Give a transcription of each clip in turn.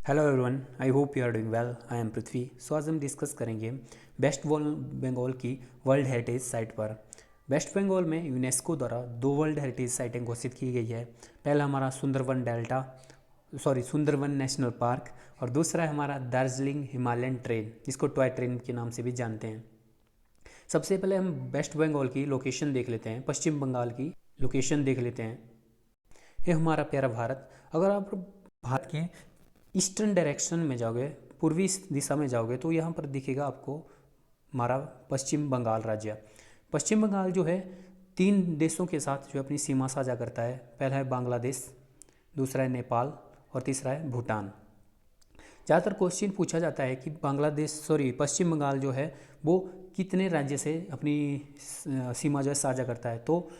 Hello everyone, I hope you are doing well. I am Prithvi. So आज हम discuss करेंगे वेस्ट बंगाल की वर्ल्ड हेरिटेज साइट पर। वेस्ट बंगाल में यूनेस्को द्वारा दो वर्ल्ड हेरिटेज साइटें घोषित की गई है। पहला हमारा सुंदरवन नेशनल पार्क, और दूसरा है हमारा दार्जिलिंग हिमालयन ट्रेन, जिसको टॉय ट्रेन के नाम से भी जानते हैं। सबसे पहले हम वेस्ट बंगाल की लोकेशन देख लेते हैं, पश्चिम बंगाल की लोकेशन देख लेते हैं। ये हमारा प्यारा भारत। अगर आप भारत के ईस्टर्न डायरेक्शन में जाओगे, पूर्वी दिशा में जाओगे, तो यहाँ पर दिखेगा आपको हमारा पश्चिम बंगाल राज्य। पश्चिम बंगाल जो है तीन देशों के साथ जो अपनी सीमा साझा करता है। पहला है बांग्लादेश, दूसरा है नेपाल, और तीसरा है भूटान। ज़्यादातर क्वेश्चन पूछा जाता है कि पश्चिम बंगाल जो है वो कितने राज्य से अपनी सीमा जो है साझा करता है। तो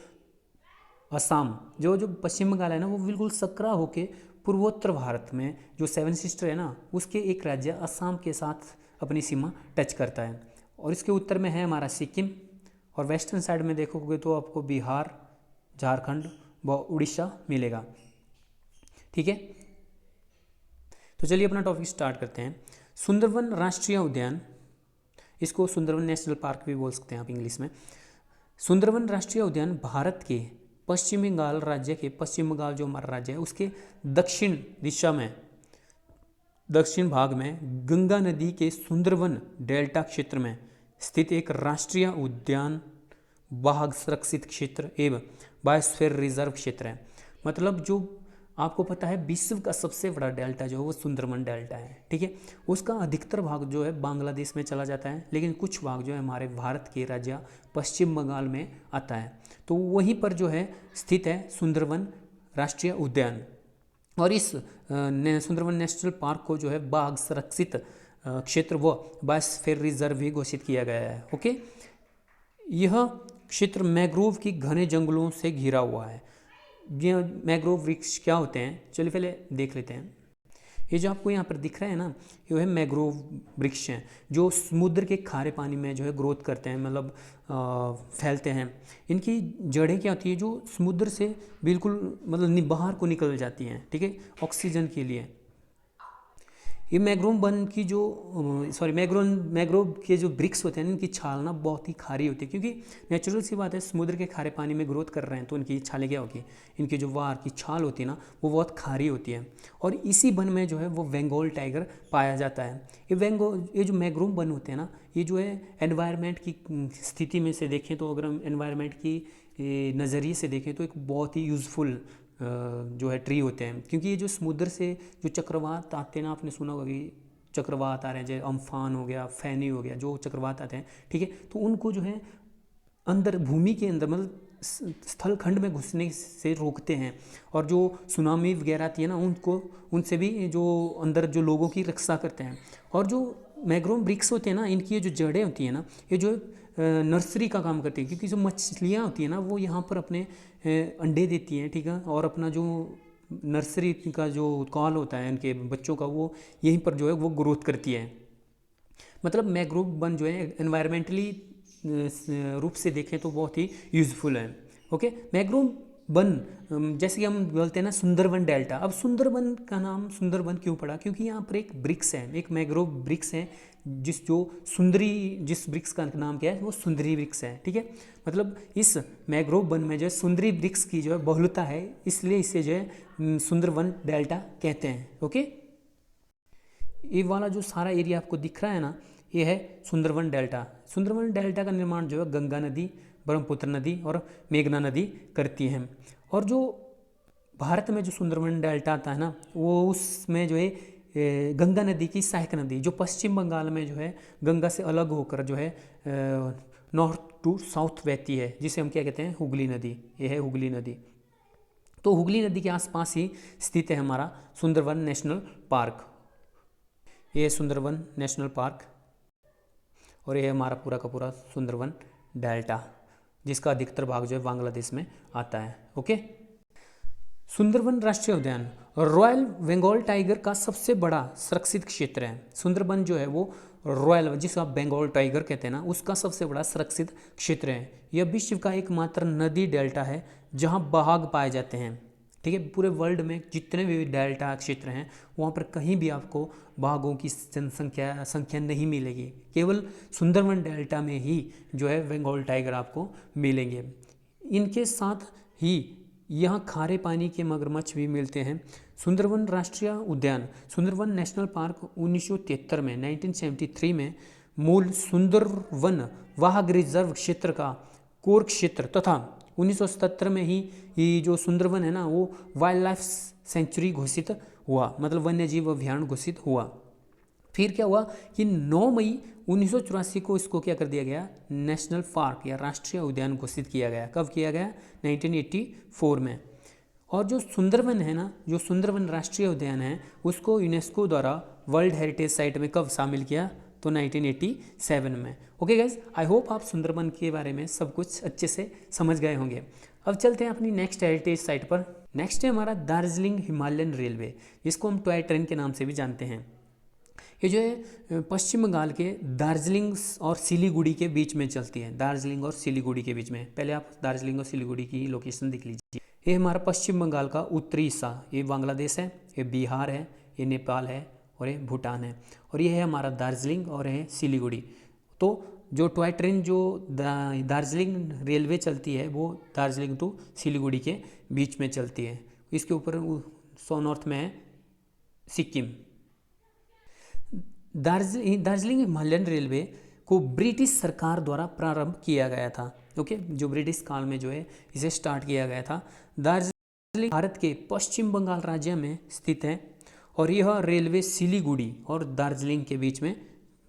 असम जो पश्चिम बंगाल है ना, वो बिल्कुल सकरा होके पूर्वोत्तर भारत में जो सेवन सिस्टर है ना, उसके एक राज्य असम के साथ अपनी सीमा टच करता है। और इसके उत्तर में है हमारा सिक्किम, और वेस्टर्न साइड में देखोगे तो आपको बिहार, झारखंड व उड़ीसा मिलेगा। ठीक है, तो चलिए अपना टॉपिक स्टार्ट करते हैं। सुंदरवन राष्ट्रीय उद्यान, इसको सुंदरवन नेशनल पार्क भी बोल सकते हैं आप इंग्लिश में। सुंदरवन राष्ट्रीय उद्यान भारत के पश्चिम बंगाल राज्य के, पश्चिम बंगाल जो हमारा राज्य है उसके दक्षिण दिशा में, दक्षिण भाग में गंगा नदी के सुंदरवन डेल्टा क्षेत्र में स्थित एक राष्ट्रीय उद्यान, बाघ संरक्षित क्षेत्र एवं बायोस्फीयर रिजर्व क्षेत्र है। मतलब जो आपको पता है विश्व का सबसे बड़ा डेल्टा जो है वो सुंदरवन डेल्टा है। ठीक है, उसका अधिकतर भाग जो है बांग्लादेश में चला जाता है, लेकिन कुछ भाग जो है हमारे भारत के राज्य पश्चिम बंगाल में आता है। तो वहीं पर जो है स्थित है सुंदरवन राष्ट्रीय उद्यान। और इस सुंदरवन नेशनल पार्क को जो है बाघ संरक्षित क्षेत्र व बायोस्फीयर रिजर्व भी घोषित किया गया है। ओके, यह क्षेत्र मैंग्रोव की घने जंगलों से घिरा हुआ है। ये मैंग्रोव वृक्ष क्या होते हैं, चलिए पहले देख लेते हैं। ये जो आपको यहाँ पर दिख रहा है ना, ये है मैंग्रोव वृक्ष हैं जो समुद्र के खारे पानी में जो है ग्रोथ करते हैं, मतलब फैलते हैं। इनकी जड़ें क्या होती है, जो समुद्र से बिल्कुल मतलब बाहर को निकल जाती हैं। ठीक है, ऑक्सीजन के लिए। ये मैंग्रोव वन की जो मैंग्रोव के जो वृक्ष होते हैं इनकी छाल ना बहुत ही खारी होती है, क्योंकि नेचुरल सी बात है, समुद्र के खारे पानी में ग्रोथ कर रहे हैं तो इनकी छालें क्या होगी, इनकी जो वार की छाल होती है ना वो बहुत खारी होती है। और इसी वन में जो है वो बंगाल टाइगर पाया जाता है। ये जो मैंग्रोव वन होते हैं ना, ये जो है एनवायरनमेंट की स्थिति में से देखें तो, अगर हम एनवायरनमेंट की नज़रिए से देखें तो एक बहुत ही यूज़फुल जो है ट्री होते हैं, क्योंकि ये जो समुद्र से जो चक्रवात आते हैं ना, आपने सुना होगा कि चक्रवात आ रहे हैं, जैसे अम्फान हो गया, फैनी हो गया, जो चक्रवात आते हैं, ठीक है, तो उनको जो है अंदर भूमि के अंदर मतलब स्थल खंड में घुसने से रोकते हैं। और जो सुनामी वगैरह आती है ना, उनसे भी जो अंदर जो लोगों की रक्षा करते हैं। और जो मैंग्रोव वृक्ष होते हैं ना, इनकी जो जड़ें होती हैं ना, ये जो नर्सरी का काम करती है, क्योंकि जो मछलियाँ होती हैं ना वो यहाँ पर अपने अंडे देती हैं। ठीक है, और अपना जो नर्सरी का जो कॉल होता है इनके बच्चों का, वो यहीं पर जो है वो ग्रोथ करती है। मतलब मैंग्रोव वन जो है एनवायरमेंटली रूप से देखें तो बहुत ही यूज़फुल है। ओके, मैंग्रोव वन जैसे कि हम बोलते हैं ना सुंदरवन डेल्टा। अब सुंदरवन का नाम सुंदरवन क्यों पड़ा, क्योंकि यहाँ पर एक वृक्ष है, एक मैंग्रोव वृक्ष है, जिस वृक्ष का नाम क्या है, वो सुंदरी वृक्ष है। ठीक है, मतलब इस मैंग्रोव वन में जो है सुंदरी वृक्ष की जो है बहुलता है, इसलिए इसे जो है सुंदरवन डेल्टा कहते हैं। ओके, ये वाला जो सारा एरिया आपको दिख रहा है ना, ये है सुंदरवन डेल्टा। सुंदरवन डेल्टा का निर्माण जो है गंगा नदी, ब्रह्मपुत्र नदी और मेघना नदी करती हैं। और जो भारत में जो सुंदरवन डेल्टा आता है ना, वो उसमें जो है गंगा नदी की सहायक नदी, जो पश्चिम बंगाल में जो है गंगा से अलग होकर जो है नॉर्थ टू साउथ बहती है, जिसे हम क्या कहते हैं, हुगली नदी। ये है हुगली नदी। तो हुगली नदी के आसपास ही स्थित है हमारा सुंदरवन नेशनल पार्क। ये है सुंदरवन नेशनल पार्क, और ये है हमारा पूरा का पूरा सुंदरवन डेल्टा, जिसका अधिकतर भाग जो है बांग्लादेश में आता है। ओके, सुंदरवन राष्ट्रीय उद्यान रॉयल बंगाल टाइगर का सबसे बड़ा सुरक्षित क्षेत्र है। सुंदरवन जो है वो रॉयल, जिसे आप बंगाल टाइगर कहते हैं ना, उसका सबसे बड़ा सुरक्षित क्षेत्र है। यह विश्व का एकमात्र नदी डेल्टा है जहां बाघ पाए जाते हैं। ठीक है। पूरे वर्ल्ड में जितने भी डेल्टा क्षेत्र हैं वहाँ पर कहीं भी आपको बाघों की संख्या नहीं मिलेगी, केवल सुंदरवन डेल्टा में ही जो है बंगाल टाइगर आपको मिलेंगे। इनके साथ ही यहाँ खारे पानी के मगरमच्छ भी मिलते हैं। सुंदरवन राष्ट्रीय उद्यान, सुंदरवन नेशनल पार्क 1973 में 1973 में मूल सुंदरवन वाघ रिजर्व क्षेत्र का कोर क्षेत्र तथा 1977 में ही ये जो सुंदरवन है ना वो वाइल्ड लाइफ सेंचुरी घोषित हुआ, मतलब वन्य जीव अभ्यारण्य घोषित हुआ। फिर क्या हुआ कि 9 मई 1984 को इसको क्या कर दिया गया, नेशनल पार्क या राष्ट्रीय उद्यान घोषित किया गया। कब किया गया, 1984 में। और जो सुंदरवन है ना, जो सुंदरवन राष्ट्रीय उद्यान है उसको यूनेस्को द्वारा वर्ल्ड हेरिटेज साइट में कब शामिल किया, तो 1987 में। ओके गाइज, आई होप आप सुंदरवन के बारे में सब कुछ अच्छे से समझ गए होंगे। अब चलते हैं अपनी नेक्स्ट हेरिटेज साइट पर। नेक्स्ट है हमारा दार्जिलिंग हिमालयन रेलवे, जिसको हम टॉय ट्रेन के नाम से भी जानते हैं। ये जो है पश्चिम बंगाल के दार्जिलिंग और सिलीगुड़ी के बीच में चलती है, दार्जिलिंग और सिलीगुड़ी के बीच में। पहले आप दार्जिलिंग और सिलीगुड़ी की लोकेशन देख लीजिए। ये हमारा पश्चिम बंगाल का उत्तरी हिस्सा, ये बांग्लादेश है, ये बिहार है, ये नेपाल है और ये भूटान है। और ये है हमारा दार्जिलिंग और ये सिलीगुड़ी। तो जो टॉय ट्रेन जो दार्जिलिंग रेलवे चलती है वो दार्जिलिंग टू सिलीगुड़ी के बीच में चलती है। इसके ऊपर नॉर्थ में है सिक्किम। दार्जिलिंग हिमालयन रेलवे को ब्रिटिश सरकार द्वारा प्रारंभ किया गया था। ओके, जो ब्रिटिश काल में जो है इसे स्टार्ट किया गया था। दार्जिलिंग भारत के पश्चिम बंगाल राज्य में स्थित है और यह रेलवे सिलीगुड़ी और दार्जिलिंग के बीच में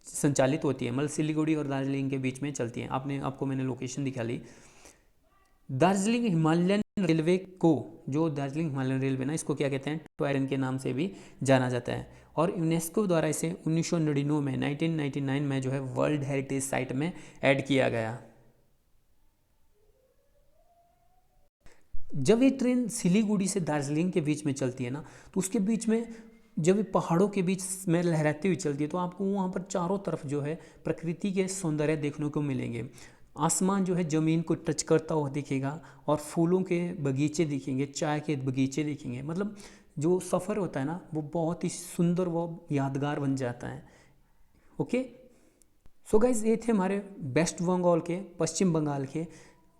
संचालित होती है, मतलब सिलीगुड़ी और दार्जिलिंग के बीच में चलती है। आपको मैंने लोकेशन दिखा ली। दार्जिलिंग हिमालयन रेलवे को, जो दार्जिलिंग हिमालयन रेलवे ना, इसको क्या कहते हैं, टॉय ट्रेन के नाम से भी जाना जाता है। और यूनेस्को द्वारा इसे 1999 में 1999 में जो है वर्ल्ड हेरिटेज साइट में ऐड किया गया। जब ये ट्रेन सिलीगुड़ी से दार्जिलिंग के बीच में चलती है ना, तो उसके बीच में जब ये पहाड़ों के बीच में लहराती हुई चलती है तो आपको वहाँ पर चारों तरफ जो है प्रकृति के सौंदर्य देखने को मिलेंगे। आसमान जो है ज़मीन को टच करता हुआ दिखेगा और फूलों के बगीचे दिखेंगे, चाय के बगीचे दिखेंगे। मतलब जो सफ़र होता है ना वो बहुत ही सुंदर व यादगार बन जाता है। ओके, सो गाइज, ये थे हमारे वेस्ट बंगाल के, पश्चिम बंगाल के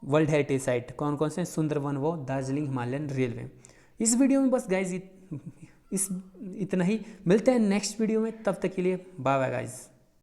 वर्ल्ड हेरिटेज साइट कौन कौन से, सुंदरवन व दार्जिलिंग हिमालयन रेलवे। इस वीडियो में बस गाइज इतना ही। मिलते हैं नेक्स्ट वीडियो में, तब तक के लिए बाय बाय गाइज।